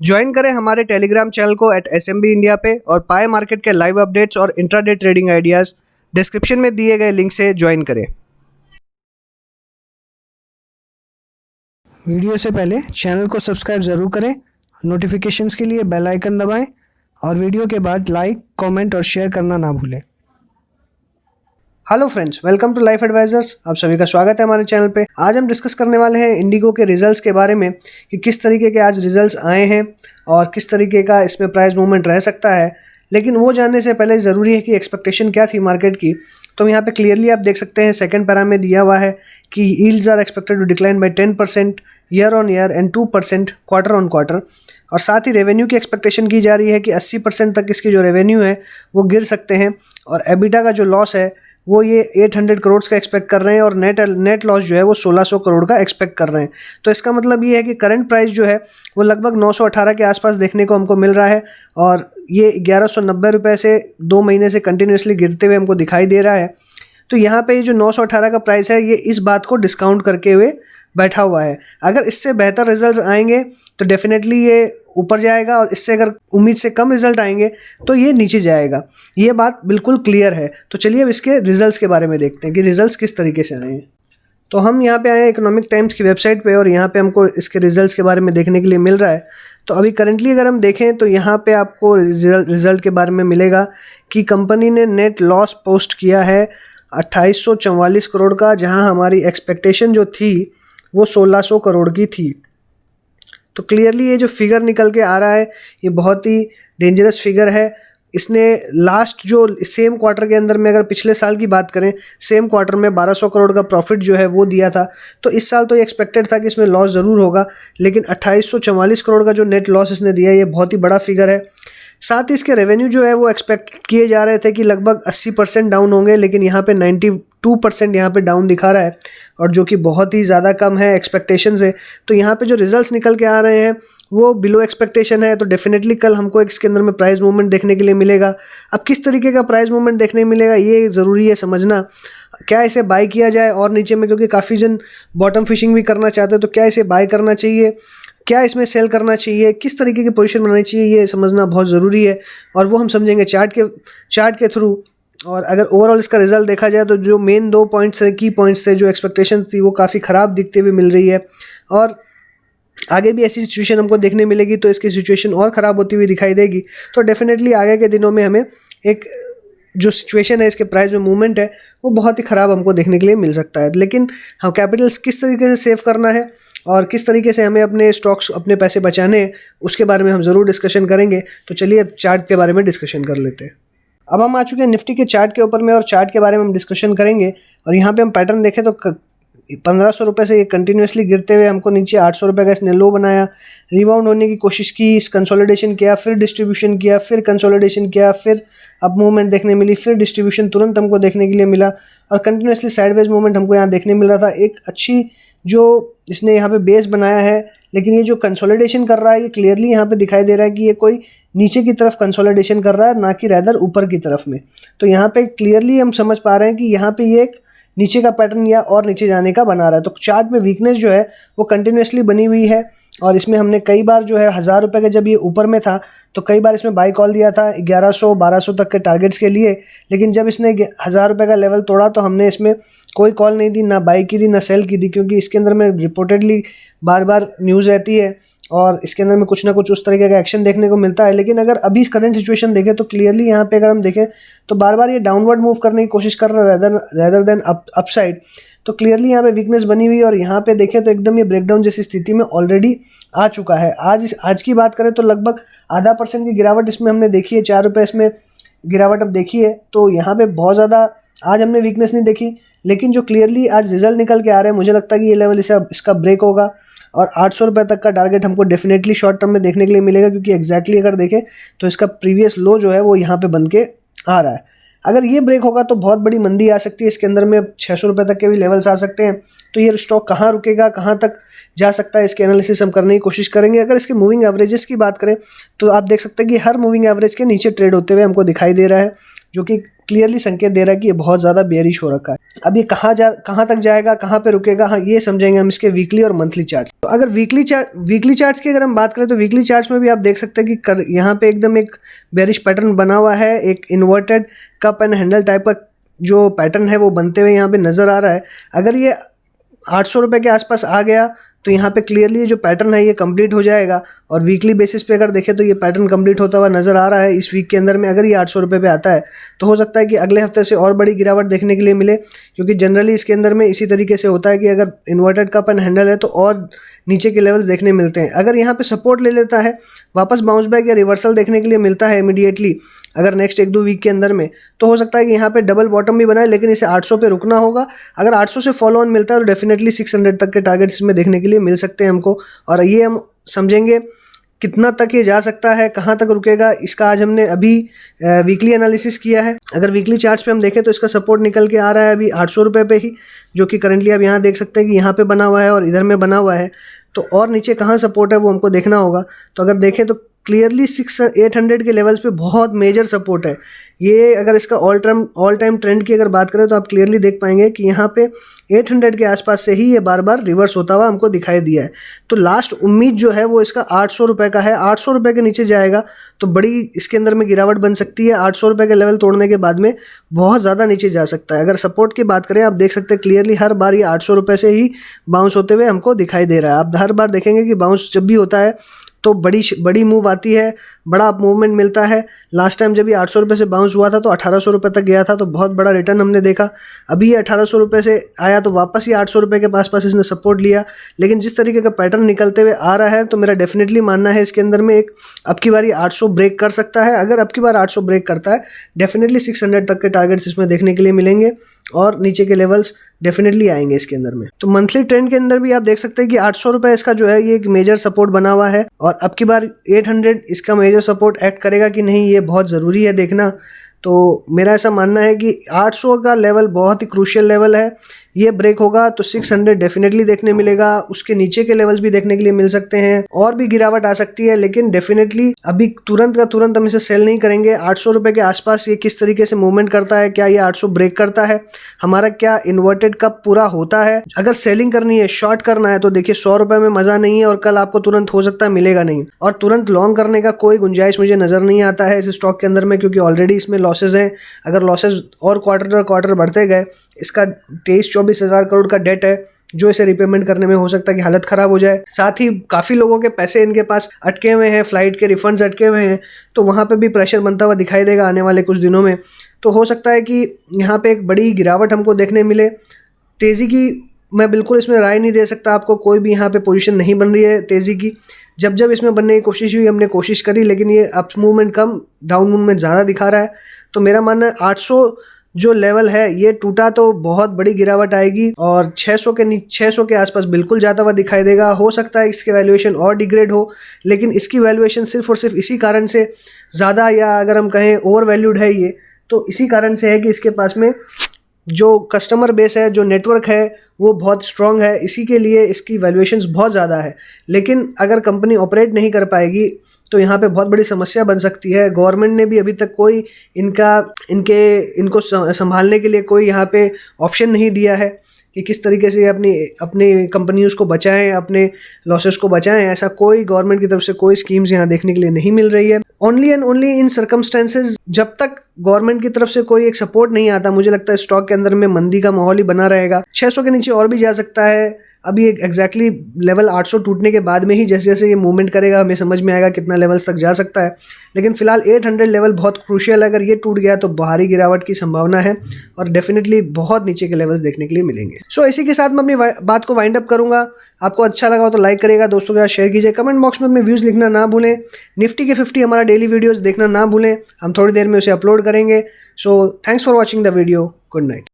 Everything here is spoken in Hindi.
ज्वाइन करें हमारे टेलीग्राम चैनल को @SMB इंडिया पे और पाए मार्केट के लाइव अपडेट्स और इंट्राडे ट्रेडिंग आइडियाज़ डिस्क्रिप्शन में दिए गए लिंक से ज्वाइन करें। वीडियो से पहले चैनल को सब्सक्राइब ज़रूर करें, नोटिफिकेशंस के लिए बेल आइकन दबाएं और वीडियो के बाद लाइक, कमेंट और शेयर करना ना भूलें। Hello friends, welcome to life advisers. आप सभी का स्वागत है हमारे चैनल पे। आज हम डिस्कस करने वाले हैं इंडिगो के रिजल्ट्स के बारे में कि किस तरीके के आज रिजल्ट्स आए हैं और किस तरीके का इसमें प्राइस मूवमेंट रह सकता है। लेकिन वो जानने से पहले ज़रूरी है कि एक्सपेक्टेशन क्या थी मार्केट की। तो यहाँ पे क्लियरली आप देख सकते हैं सेकंड पैरा में दिया हुआ है कि yields are expected to decline by 10% year on year and 2% quarter on quarter. और साथ ही रेवेन्यू की एक्सपेक्टेशन की जा रही है कि 80% तक इसकी जो रेवेन्यू है वो गिर सकते हैं और एबिटा का जो लॉस है वो ये 800 करोड़ का एक्सपेक्ट कर रहे हैं और नेट लॉस जो है वो 1600 करोड़ का एक्सपेक्ट कर रहे हैं। तो इसका मतलब ये है कि करंट प्राइस जो है वो लगभग 918 के आसपास देखने को हमको मिल रहा है और ये 1190 रुपये से 2 महीने से कंटिन्यूसली गिरते हुए हमको दिखाई दे रहा है। तो यहाँ पे ये जो 918 का प्राइस है ये इस बात को डिस्काउंट करके हुए बैठा हुआ है। अगर इससे बेहतर रिजल्ट्स आएंगे तो डेफिनेटली ये ऊपर जाएगा और इससे अगर उम्मीद से कम रिजल्ट आएंगे तो ये नीचे जाएगा। ये बात बिल्कुल क्लियर है। तो चलिए अब इसके रिजल्ट्स के बारे में देखते हैं कि रिजल्ट्स किस तरीके से आए हैं। तो हम यहाँ पे आए हैं इकोनॉमिक टाइम्स की वेबसाइट पे और यहाँ पे हमको इसके रिजल्ट्स के बारे में देखने के लिए मिल रहा है। तो अभी करंटली अगर हम देखें तो यहाँ पे आपको रिजल्ट के बारे में मिलेगा कि कंपनी ने नेट लॉस पोस्ट किया है 2844 करोड़ का, जहाँ हमारी एक्सपेक्टेशन जो थी वो 1600 करोड़ की थी। तो क्लियरली ये जो फिगर निकल के आ रहा है ये बहुत ही डेंजरस फिगर है। इसने लास्ट जो सेम क्वार्टर के अंदर में अगर पिछले साल की बात करें, सेम क्वार्टर में 1200 करोड़ का प्रॉफिट जो है वो दिया था। तो इस साल तो ये एक्सपेक्टेड था कि इसमें लॉस ज़रूर होगा, लेकिन 2844 करोड़ का जो नेट लॉस इसने दिया ये बहुत ही बड़ा फिगर है। साथ ही इसके रेवेन्यू जो है वो एक्सपेक्ट किए जा रहे थे कि लगभग 80% डाउन होंगे, लेकिन यहाँ पे 92% यहाँ पे डाउन दिखा रहा है और जो कि बहुत ही ज़्यादा कम है एक्सपेक्टेशन से। तो यहाँ पे जो रिजल्ट्स निकल के आ रहे हैं वो बिलो एक्सपेक्टेशन है। तो डेफिनेटली कल हमको इसके अंदर में प्राइस मूवमेंट देखने के लिए मिलेगा। अब किस तरीके का प्राइस मूवमेंट देखने मिलेगा ये ज़रूरी है समझना। क्या इसे बाय किया जाए और नीचे में, क्योंकि काफ़ी जन बॉटम फिशिंग भी करना चाहते हैं, तो क्या इसे बाय करना चाहिए, क्या इसमें सेल करना चाहिए, किस तरीके की पोजीशन बनानी चाहिए, ये समझना बहुत ज़रूरी है और वो हम समझेंगे चार्ट के थ्रू। और अगर ओवरऑल इसका रिजल्ट देखा जाए तो जो मेन 2 पॉइंट्स थे, की पॉइंट्स थे, जो एक्सपेक्टेशन थी वो काफ़ी ख़राब दिखते हुए मिल रही है और आगे भी ऐसी सिचुएशन हमको देखने मिलेगी तो इसकी सिचुएशन और ख़राब होती हुई दिखाई देगी। तो डेफिनेटली आगे के दिनों में हमें एक जो सिचुएशन है इसके प्राइस में मूवमेंट है वो बहुत ही ख़राब हमको देखने के लिए मिल सकता है। लेकिन हम कैपिटल्स किस तरीके से सेव करना है और किस तरीके से हमें अपने स्टॉक्स, अपने पैसे बचाने हैं, उसके बारे में हम ज़रूर डिस्कशन करेंगे। तो चलिए अब चार्ट के बारे में डिस्कशन कर लेते हैं। अब हम आ चुके हैं निफ्टी के चार्ट के ऊपर में और चार्ट के बारे में हम डिस्कशन करेंगे। और यहाँ पे हम पैटर्न देखें तो 1500 रुपये से ये कंटिन्यूसली गिरते हुए हमको नीचे 800 रुपये का इसने लो बनाया, रिबाउंड होने की कोशिश की, कंसोलिडेशन किया, फिर डिस्ट्रीब्यूशन किया, फिर कंसोलिडेशन किया, फिर अब मूवमेंट देखने मिली, फिर डिस्ट्रीब्यूशन तुरंत हमको देखने के लिए मिला और कंटिन्यूसली साइडवेज मूवमेंट हमको यहाँ देखने मिल रहा था। एक अच्छी जो इसने यहाँ पे बेस बनाया है, लेकिन ये जो कंसोलिडेशन कर रहा है ये क्लियरली यहाँ पे दिखाई दे रहा है कि ये कोई नीचे की तरफ कंसोलिडेशन कर रहा है, ना कि रैदर ऊपर की तरफ में। तो यहाँ पे क्लियरली हम समझ पा रहे हैं कि यहाँ पे ये एक नीचे का पैटर्न या और नीचे जाने का बना रहा है। तो चार्ट में वीकनेस जो है वो कंटिन्यूसली बनी हुई है और इसमें हमने कई बार जो है 1000 रुपये का जब ये ऊपर में था तो कई बार इसमें बाई कॉल दिया था 1100-1200 तक के टारगेट्स के लिए। लेकिन जब इसने 1000 रुपये का लेवल तोड़ा तो हमने इसमें कोई कॉल नहीं दी, ना बाई की थी ना सेल की थी, क्योंकि इसके अंदर में रिपोर्टेडली बार बार न्यूज़ रहती है और इसके अंदर में कुछ ना कुछ उस तरीके का एक्शन देखने को मिलता है। लेकिन अगर अभी करंट सिचुएशन देखें तो क्लियरली यहाँ पे अगर हम देखें तो बार बार ये डाउनवर्ड मूव करने की कोशिश कर रहा है रैदर देन अपसाइड। तो क्लियरली यहाँ पे वीकनेस बनी हुई है और यहाँ पे देखें तो एकदम ये ब्रेकडाउन जैसी स्थिति में ऑलरेडी आ चुका है। आज की बात करें तो लगभग 0.5% की गिरावट इसमें हमने देखी है, 4 रुपये इसमें गिरावट अब देखी है। तो यहाँ पे बहुत ज़्यादा आज हमने वीकनेस नहीं देखी, लेकिन जो क्लियरली आज रिजल्ट निकल के आ रहे हैं मुझे लगता है कि ये लेवल इसका ब्रेक होगा और 800 रुपये तक का टारगेट हमको डेफिनेटली शॉर्ट टर्म में देखने के लिए मिलेगा, क्योंकि एग्जैक्टली अगर देखें तो इसका प्रीवियस लो जो है वो यहाँ पे बन के आ रहा है। अगर ये ब्रेक होगा तो बहुत बड़ी मंदी आ सकती है, इसके अंदर में 600 रुपये तक के भी लेवल्स आ सकते हैं। तो ये स्टॉक कहाँ रुकेगा, कहाँ तक जा सकता है, इसके एनालिसिस हम करने की कोशिश करेंगे। अगर इसके मूविंग एवरेजेस की बात करें तो आप देख सकते हैं कि हर मूविंग एवरेज के नीचे ट्रेड होते हुए हमको दिखाई दे रहा है, जो कि क्लियरली संकेत दे रहा है कि ये बहुत ज़्यादा बेयरिश हो रखा है। अब ये कहाँ तक जाएगा, कहाँ पे रुकेगा, हाँ ये समझेंगे हम इसके वीकली और मंथली चार्ट्स। तो अगर वीकली चार्ट्स की अगर हम बात करें तो वीकली चार्ट्स में भी आप देख सकते हैं कि यहाँ पे एकदम एक बेयरिश पैटर्न बना हुआ है, एक inverted cup and handle type का जो पैटर्न है वो बनते हुए यहाँ पे नज़र आ रहा है। अगर ये 800 रुपये के आसपास आ गया तो यहाँ पे क्लियरली जो पैटर्न है ये कंप्लीट हो जाएगा, और वीकली बेसिस पे अगर देखें तो ये पैटर्न कंप्लीट होता हुआ नज़र आ रहा है इस वीक के अंदर में। अगर ये 800 रुपये पे आता है तो हो सकता है कि अगले हफ्ते से और बड़ी गिरावट देखने के लिए मिले, क्योंकि जनरली इसके अंदर में इसी तरीके से होता है कि अगर इन्वर्टेड कप एंड हैंडल है तो और नीचे के लेवल्स देखने मिलते हैं। अगर यहाँ पे सपोर्ट ले लेता है, वापस बाउंस बैक या रिवर्सल देखने के लिए मिलता है इमीडिएटली अगर नेक्स्ट 1-2 वीक के अंदर में, तो हो सकता है कि यहाँ पे डबल बॉटम भी बनाए, लेकिन इसे 800 पे रुकना होगा। अगर 800 से फॉलो ऑन मिलता है तो डेफिनेटली 600 तक के टारगेट्स इसमें देखने के लिए मिल सकते हैं हमको, और ये हम समझेंगे कितना तक ये जा सकता है, कहाँ तक रुकेगा, इसका आज हमने अभी वीकली एनालिसिस किया है। अगर वीकली चार्ट्स पे हम देखें तो इसका सपोर्ट निकल के आ रहा है अभी 800 रुपये पे ही, जो कि करंटली आप यहाँ देख सकते हैं कि यहाँ पे बना हुआ है और इधर में बना हुआ है। तो और नीचे कहाँ सपोर्ट है वो हमको देखना होगा। तो अगर देखें तो क्लियरली 800 के लेवल्स पे बहुत मेजर सपोर्ट है ये। अगर इसका ऑल टाइम ट्रेंड की अगर बात करें तो आप क्लियरली देख पाएंगे कि यहाँ पे 800 के आसपास से ही ये बार बार रिवर्स होता हुआ हमको दिखाई दिया है। तो लास्ट उम्मीद जो है वो इसका 800 रुपये का है। 800 रुपये के नीचे जाएगा तो बड़ी इसके अंदर में गिरावट बन सकती है। 800 रुपये के लेवल तोड़ने के बाद में बहुत ज़्यादा नीचे जा सकता है। अगर सपोर्ट की बात करें, आप देख सकते हैं क्लियरली हर बार ये 800 रुपये से ही बाउंस होते हुए हमको दिखाई दे रहा है। आप हर बार देखेंगे कि बाउंस जब भी होता है तो बड़ी मूव आती है, बड़ा अप मूवमेंट मिलता है। लास्ट टाइम जब ये 800 रुपये से बाउंस हुआ था तो 1800 रुपये तक गया था, तो बहुत बड़ा रिटर्न हमने देखा। अभी ये 1800 रुपये से आया तो वापस ये 800 रुपये के पास इसने सपोर्ट लिया, लेकिन जिस तरीके का पैटर्न निकलते हुए आ रहा है तो मेरा डेफिनेटली मानना है इसके अंदर में एक अब की बार 800 ब्रेक कर सकता है। अगर अब की बार 800 ब्रेक करता है डेफिनेटली 600 तक के टारगेट्स इसमें देखने के लिए मिलेंगे, और नीचे के लेवल्स डेफिनेटली आएंगे इसके अंदर में। तो मंथली ट्रेंड के अंदर भी आप देख सकते हैं कि 800 रुपये इसका जो है ये एक मेजर सपोर्ट बना हुआ है, और अब की बार 800 इसका मेजर सपोर्ट एक्ट करेगा कि नहीं ये बहुत ज़रूरी है देखना। तो मेरा ऐसा मानना है कि 800 का लेवल बहुत ही क्रूशियल लेवल है। ये ब्रेक होगा तो 600 डेफिनेटली देखने मिलेगा, उसके नीचे के लेवल्स भी देखने के लिए मिल सकते हैं, और भी गिरावट आ सकती है, लेकिन डेफिनेटली अभी तुरंत का तुरंत हम इसे सेल नहीं करेंगे। 800 रुपये के आसपास ये किस तरीके से मूवमेंट करता है, क्या ये 800 ब्रेक करता है, हमारा क्या इन्वर्टेड कप पूरा होता है। अगर सेलिंग करनी है, शॉर्ट करना है, तो देखिए 100 रुपये में मज़ा नहीं है, और कल आपको तुरंत हो सकता है मिलेगा नहीं, और तुरंत लॉन्ग करने का कोई गुंजाइश मुझे नज़र नहीं आता है इस स्टॉक के अंदर में, क्योंकि ऑलरेडी इसमें लॉसेज हैं। अगर लॉसेज और क्वार्टर बढ़ते गए, इसका 23-24 हज़ार करोड़ का डेट है जो इसे रिपेमेंट करने में हो सकता है कि हालत ख़राब हो जाए। साथ ही काफ़ी लोगों के पैसे इनके पास अटके हुए हैं, फ्लाइट के रिफंड्स अटके हुए हैं, तो वहाँ पे भी प्रेशर बनता हुआ दिखाई देगा आने वाले कुछ दिनों में। तो हो सकता है कि यहाँ पे एक बड़ी गिरावट हमको देखने मिले। तेज़ी की मैं बिल्कुल इसमें राय नहीं दे सकता आपको, कोई भी यहाँ पे पोजीशन नहीं बन रही है तेज़ी की। जब इसमें बनने की कोशिश हुई हमने कोशिश करी, लेकिन ये अप मूवमेंट कम, डाउन मूवमेंट ज़्यादा दिखा रहा है। तो मेरा मानना है 800 जो लेवल है ये टूटा तो बहुत बड़ी गिरावट आएगी, और 600 के आसपास बिल्कुल जाता हुआ दिखाई देगा। हो सकता है इसके वैल्यूएशन और डिग्रेड हो, लेकिन इसकी वैल्यूएशन सिर्फ और सिर्फ इसी कारण से ज़्यादा, या अगर हम कहें ओवर वैल्यूड है ये, तो इसी कारण से है कि इसके पास में जो कस्टमर बेस है, जो नेटवर्क है वो बहुत स्ट्रॉन्ग है, इसी के लिए इसकी वैल्यूएशंस बहुत ज़्यादा है। लेकिन अगर कंपनी ऑपरेट नहीं कर पाएगी तो यहाँ पे बहुत बड़ी समस्या बन सकती है। गवर्नमेंट ने भी अभी तक कोई इनको संभालने के लिए कोई यहाँ पे ऑप्शन नहीं दिया है कि किस तरीके से अपनी कंपनीज को बचाएं, अपने लॉसेस को बचाएं। ऐसा कोई गवर्नमेंट की तरफ से कोई स्कीम्स यहाँ देखने के लिए नहीं मिल रही है। Only and only in circumstances, जब तक गवर्नमेंट की तरफ से कोई एक सपोर्ट नहीं आता, मुझे लगता है स्टॉक के अंदर में मंदी का माहौल ही बना रहेगा। 600 के नीचे और भी जा सकता है। अभी एग्जैक्टली लेवल 800 टूटने के बाद में ही जैसे जैसे ये मूवमेंट करेगा हमें समझ में आएगा कितना लेवल्स तक जा सकता है। लेकिन फिलहाल 800 लेवल बहुत क्रूशियल है। अगर ये टूट गया तो भारी गिरावट की संभावना है, और डेफिनेटली बहुत नीचे के लेवल्स देखने के लिए मिलेंगे। सो इसी के साथ मैं अपनी बात को वाइंड अप करूंगा। आपको अच्छा लगा हो तो लाइक करिएगा, दोस्तों के साथ शेयर कीजिए, कमेंट बॉक्स में अपने व्यूज़ लिखना ना भूलें। निफ्टी के 50 हमारा डेली वीडियोज़ देखना ना भूलें, हम थोड़ी देर में उसे अपलोड करेंगे। So thanks for watching the video, good night.